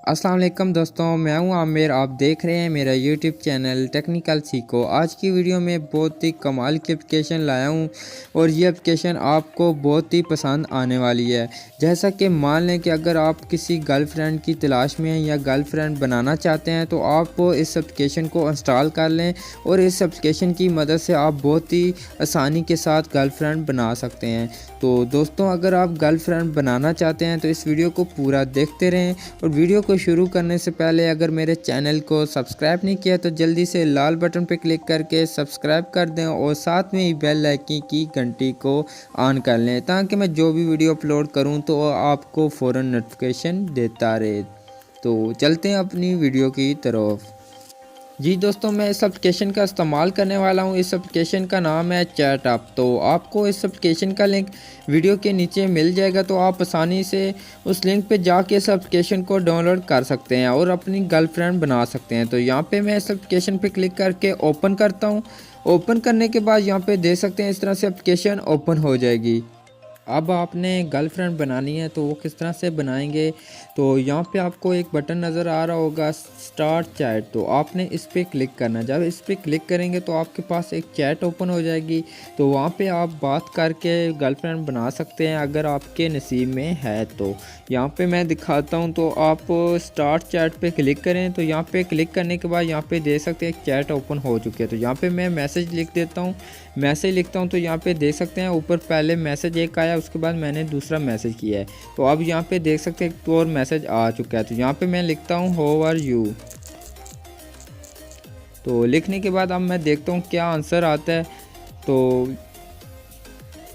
अस्सलाम वालेकुम दोस्तों, मैं हूं आमिर। आप देख रहे हैं मेरा यूट्यूब चैनल टेक्निकल सीखो। आज की वीडियो में बहुत ही कमाल की एप्लीकेशन लाया हूं और ये एप्लीकेशन आपको बहुत ही पसंद आने वाली है। जैसा कि मान लें कि अगर आप किसी गर्लफ्रेंड की तलाश में हैं या गर्लफ्रेंड बनाना चाहते हैं तो आप इस एप्लीकेशन को इंस्टॉल कर लें और इस एप्लीकेशन की मदद से आप बहुत ही आसानी के साथ गर्लफ्रेंड बना सकते हैं। तो दोस्तों, अगर आप गर्लफ्रेंड बनाना चाहते हैं तो इस वीडियो को पूरा देखते रहें। और वीडियो को शुरू करने से पहले अगर मेरे चैनल को सब्सक्राइब नहीं किया तो जल्दी से लाल बटन पर क्लिक करके सब्सक्राइब कर दें और साथ में ही बेल आइकन की घंटी को ऑन कर लें ताकि मैं जो भी वीडियो अपलोड करूं तो आपको फ़ौरन नोटिफिकेशन देता रहे। तो चलते हैं अपनी वीडियो की तरफ। जी दोस्तों, मैं इस एप्लीकेशन का इस्तेमाल करने वाला हूँ। इस एप्लीकेशन का नाम है चैटअप। तो आपको इस एप्लीकेशन का लिंक वीडियो के नीचे मिल जाएगा, तो आप आसानी से उस लिंक पे जाके इस एप्लीकेशन को डाउनलोड कर सकते हैं और अपनी गर्लफ्रेंड बना सकते हैं। तो यहाँ पे मैं इस एप्लीकेशन पे क्लिक करके ओपन करता हूँ। ओपन करने के बाद यहाँ पे देख सकते हैं इस तरह से एप्लीकेशन ओपन हो जाएगी। अब आपने गर्लफ्रेंड बनानी है तो वो किस तरह से बनाएंगे, तो यहाँ पे आपको एक बटन नज़र आ रहा होगा स्टार्ट चैट। तो आपने इस पर क्लिक करना। जब इस पर क्लिक करेंगे तो आपके पास एक चैट ओपन हो जाएगी। तो वहाँ पे आप बात करके गर्लफ्रेंड बना सकते हैं अगर आपके नसीब में है तो। यहाँ पे मैं दिखाता हूँ। तो आप स्टार्ट चैट पे क्लिक करें। तो यहाँ पे क्लिक करने के बाद यहाँ पे देख सकते हैं एक चैट ओपन हो चुकी है। तो यहाँ पे मैं मैसेज लिख देता हूँ। मैसेज लिखता हूँ तो यहाँ पे देख सकते हैं ऊपर पहले मैसेज एक आया, उसके बाद मैंने दूसरा मैसेज किया है। तो अब यहाँ पे देख सकते हैं एक और मैसेज आ चुका है। तो यहाँ पे मैं लिखता हूँ हाउ आर यू। तो लिखने के बाद अब मैं देखता हूँ क्या आंसर आता है। तो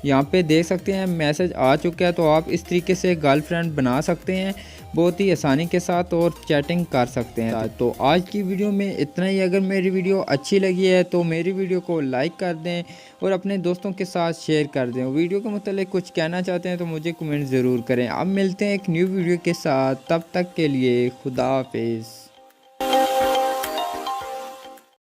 यहाँ पे देख सकते हैं मैसेज आ चुका है। तो आप इस तरीके से गर्लफ्रेंड बना सकते हैं बहुत ही आसानी के साथ और चैटिंग कर सकते हैं। तो आज की वीडियो में इतना ही। अगर मेरी वीडियो अच्छी लगी है तो मेरी वीडियो को लाइक कर दें और अपने दोस्तों के साथ शेयर कर दें। वीडियो के मतलब कुछ कहना चाहते हैं तो मुझे कमेंट ज़रूर करें। अब मिलते हैं एक न्यू वीडियो के साथ, तब तक के लिए खुदा हाफिज़।